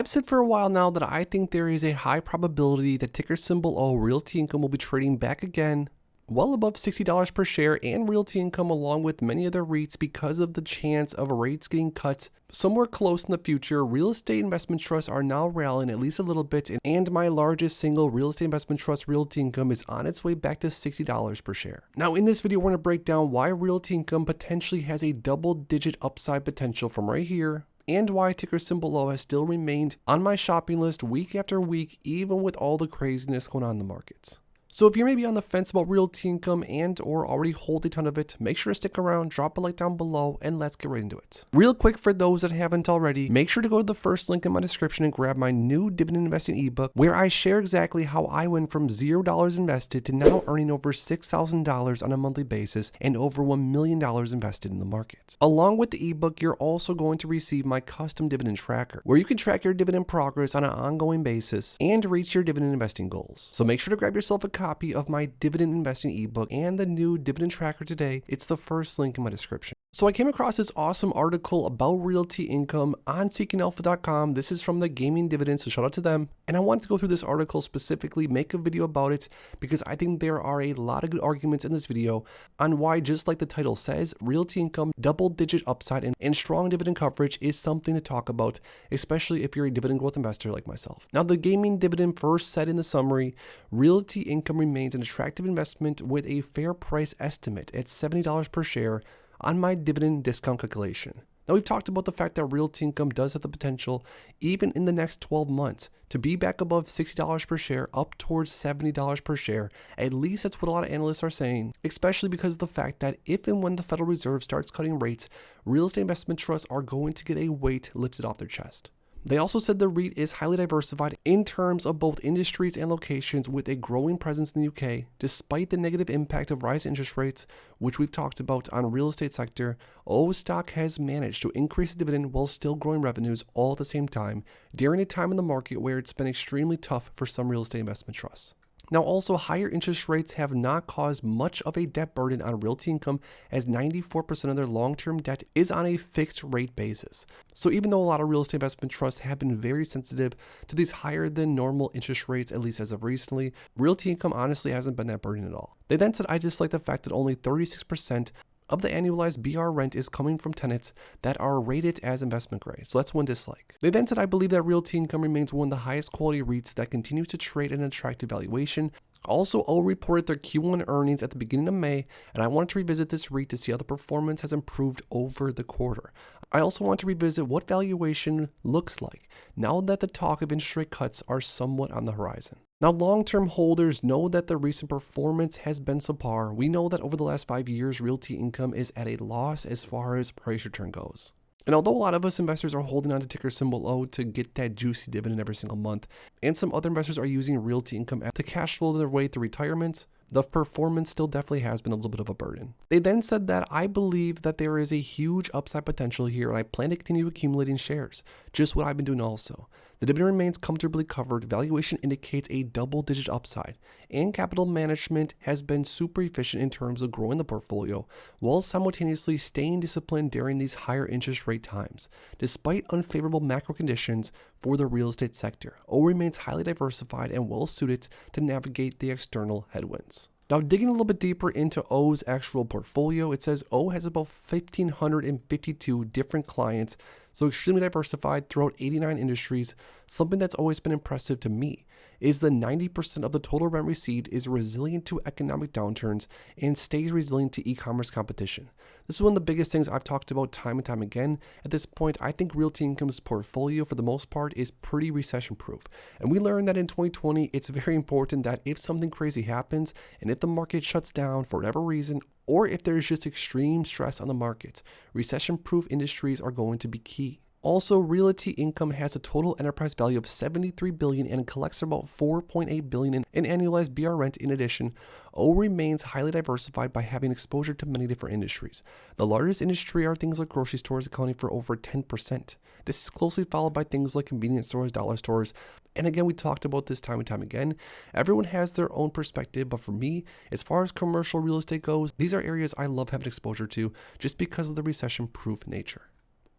I've said for a while now that I think there is a high probability that ticker symbol O Realty Income will be trading back again well above $60 per share, and Realty Income along with many other REITs because of the chance of rates getting cut somewhere close in the future. Real estate investment trusts are now rallying at least a little bit, and my largest single real estate investment trust, Realty Income, is on its way back to $60 per share. Now in this video, we're going to break down why Realty Income potentially has a double-digit upside potential from right here, and why ticker symbol O has still remained on my shopping list week after week, even with all the craziness going on in the markets. So if you're maybe on the fence about Realty Income and or already hold a ton of it, make sure to stick around, drop a like down below, and let's get right into it. Real quick, for those that haven't already, make sure to go to the first link in my description and grab my new dividend investing ebook, where I share exactly how I went from $0 invested to now earning over $6,000 on a monthly basis and over $1 million invested in the markets. Along with the ebook, you're also going to receive my custom dividend tracker, where you can track your dividend progress on an ongoing basis and reach your dividend investing goals. So make sure to grab yourself a copy of my dividend investing ebook and the new dividend tracker today. It's the first link in my description. So I came across this awesome article about Realty Income on seekingalpha.com. This is from the Gaming Dividend, so shout out to them. And I wanted to go through this article specifically, make a video about it, because I think there are a lot of good arguments in this video on why, just like the title says, Realty Income double-digit upside and strong dividend coverage is something to talk about, especially if you're a dividend growth investor like myself. Now, the Gaming Dividend first said in the summary, Realty Income remains an attractive investment with a fair price estimate at $70 per share on my dividend discount calculation. Now, we've talked about the fact that Realty Income does have the potential, even in the next 12 months, to be back above $60 per share, up towards $70 per share. At least that's what a lot of analysts are saying, especially because of the fact that if and when the Federal Reserve starts cutting rates, real estate investment trusts are going to get a weight lifted off their chest. They also said the REIT is highly diversified in terms of both industries and locations, with a growing presence in the UK. Despite the negative impact of rising interest rates, which we've talked about on the real estate sector, O stock has managed to increase the dividend while still growing revenues all at the same time, during a time in the market where it's been extremely tough for some real estate investment trusts. Now, also, higher interest rates have not caused much of a debt burden on Realty Income, as 94% of their long-term debt is on a fixed rate basis. So even though a lot of real estate investment trusts have been very sensitive to these higher than normal interest rates, at least as of recently, Realty Income honestly hasn't been that burden at all. They then said, I dislike the fact that only 36% of the annualized BR rent is coming from tenants that are rated as investment grade. So that's one dislike. They then said, I believe that Realty Income remains one of the highest quality REITs that continues to trade at an attractive valuation. Also, O reported their Q1 earnings at the beginning of May, and I wanted to revisit this REIT to see how the performance has improved over the quarter. I also want to revisit what valuation looks like now that the talk of interest rate cuts are somewhat on the horizon. Now, long-term holders know that the recent performance has been subpar. We know that over the last 5 years, Realty Income is at a loss as far as price return goes. And although a lot of us investors are holding on to ticker symbol O to get that juicy dividend every single month, and some other investors are using Realty Income to cash flow their way through retirement, the performance still definitely has been a little bit of a burden. They then said that I believe that there is a huge upside potential here, and I plan to continue accumulating shares, just what I've been doing also. The dividend remains comfortably covered, valuation indicates a double-digit upside, and capital management has been super efficient in terms of growing the portfolio, while simultaneously staying disciplined during these higher interest rate times. Despite unfavorable macro conditions for the real estate sector, O remains highly diversified and well-suited to navigate the external headwinds. Now, digging a little bit deeper into O's actual portfolio, it says O has about 1,552 different clients, so extremely diversified throughout 89 industries. Something that's always been impressive to me is the 90% of the total rent received is resilient to economic downturns and stays resilient to e-commerce competition. This is one of the biggest things I've talked about time and time again. At this point, I think Realty Income's portfolio, for the most part, is pretty recession-proof. And we learned that in 2020, it's very important that if something crazy happens, and if the market shuts down for whatever reason, or if there's just extreme stress on the market, recession-proof industries are going to be key. Also, Realty Income has a total enterprise value of $73 billion and collects about $4.8 billion in annualized BR rent. In addition, O remains highly diversified by having exposure to many different industries. The largest industry are things like grocery stores, accounting for over 10%. This is closely followed by things like convenience stores, dollar stores, and again, we talked about this time and time again. Everyone has their own perspective, but for me, as far as commercial real estate goes, these are areas I love having exposure to just because of the recession-proof nature.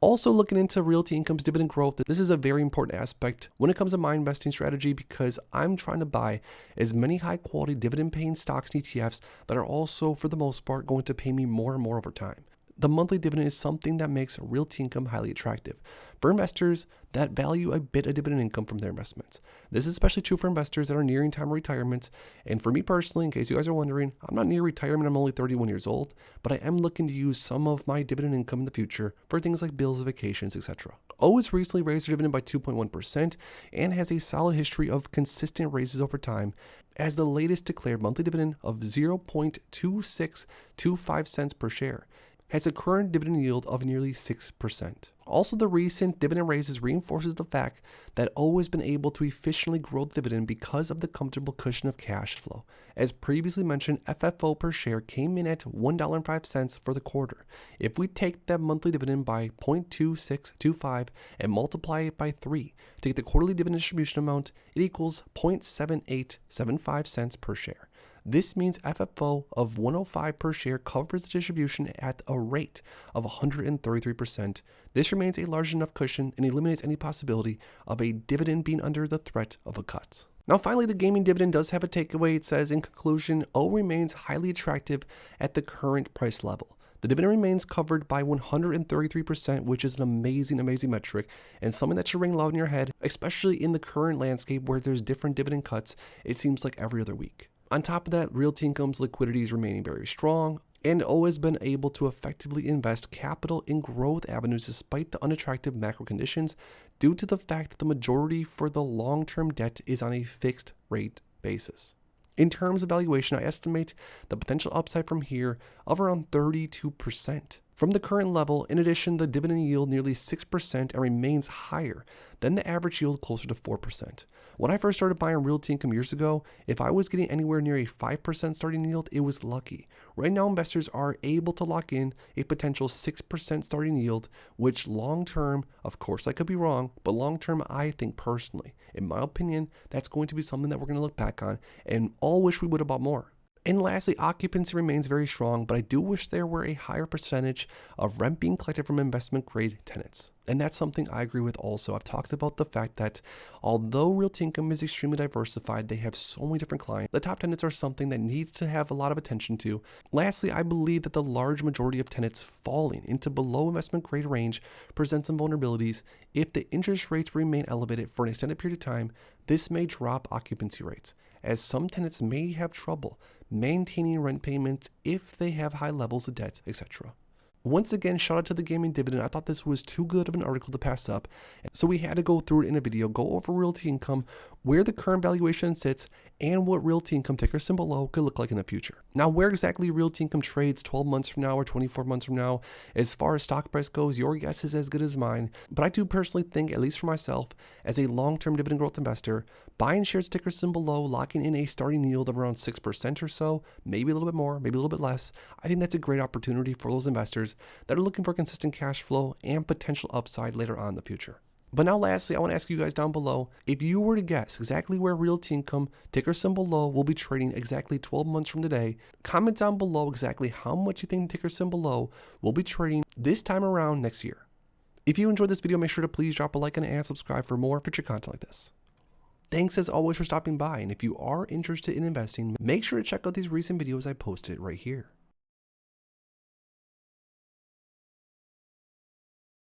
Also looking into Realty Income's dividend growth, this is a very important aspect when it comes to my investing strategy because I'm trying to buy as many high quality dividend paying stocks and ETFs that are also for the most part going to pay me more and more over time. The monthly dividend is something that makes Realty Income highly attractive for investors that value a bit of dividend income from their investments. This is especially true for investors that are nearing time of retirement. And for me personally, in case you guys are wondering, I'm not near retirement, I'm only 31 years old, but I am looking to use some of my dividend income in the future for things like bills, vacations, etc. O has recently raised their dividend by 2.1% and has a solid history of consistent raises over time, as the latest declared monthly dividend of 0.2625 cents per share has a current dividend yield of nearly 6%. Also, the recent dividend raises reinforces the fact that O has been able to efficiently grow the dividend because of the comfortable cushion of cash flow. As previously mentioned, FFO per share came in at $1.05 for the quarter. If we take that monthly dividend by 0.2625 and multiply it by 3 to get the quarterly dividend distribution amount, it equals 0.7875 cents per share. This means FFO of 105 per share covers the distribution at a rate of 133%. This remains a large enough cushion and eliminates any possibility of a dividend being under the threat of a cut. Now finally, the gaming dividend does have a takeaway. It says, in conclusion, O remains highly attractive at the current price level. The dividend remains covered by 133%, which is an amazing metric and something that should ring loud in your head, especially in the current landscape where there's different dividend cuts, it seems like every other week. On top of that, Realty Income's liquidity is remaining very strong, and O has been able to effectively invest capital in growth avenues despite the unattractive macro conditions due to the fact that the majority for the long-term debt is on a fixed rate basis. In terms of valuation, I estimate the potential upside from here of around 32%. From the current level, in addition, the dividend yield nearly 6% and remains higher than the average yield closer to 4%. When I first started buying Realty Income years ago, if I was getting anywhere near a 5% starting yield, it was lucky. Right now, investors are able to lock in a potential 6% starting yield, which long term, of course I could be wrong, but long term I think personally, in my opinion, that's going to be something that we're going to look back on and all wish we would have bought more. And lastly, occupancy remains very strong, but I do wish there were a higher percentage of rent being collected from investment grade tenants. And that's something I agree with also. I've talked about the fact that although Realty Income is extremely diversified, they have so many different clients. The top tenants are something that needs to have a lot of attention to. Lastly, I believe that the large majority of tenants falling into below investment grade range present some vulnerabilities. If the interest rates remain elevated for an extended period of time, this may drop occupancy rates, as some tenants may have trouble maintaining rent payments if they have high levels of debt, etc. Once again, shout out to the gaming dividend. I thought this was too good of an article to pass up, so we had to go through it in a video, go over Realty Income, where the current valuation sits, and what Realty Income, ticker symbol O, could look like in the future. Now, where exactly Realty Income trades 12 months from now or 24 months from now, as far as stock price goes, your guess is as good as mine. But I do personally think, at least for myself, as a long-term dividend growth investor, buying shares ticker symbol O, locking in a starting yield of around 6% or so, maybe a little bit more, maybe a little bit less, I think that's a great opportunity for those investors that are looking for consistent cash flow and potential upside later on in the future. But now lastly, I want to ask you guys down below, if you were to guess exactly where Realty Income, ticker symbol O, will be trading exactly 12 months from today, comment down below exactly how much you think ticker symbol O will be trading this time around next year. If you enjoyed this video, make sure to please drop a like and subscribe for more future content like this. Thanks as always for stopping by, and if you are interested in investing, make sure to check out these recent videos I posted right here.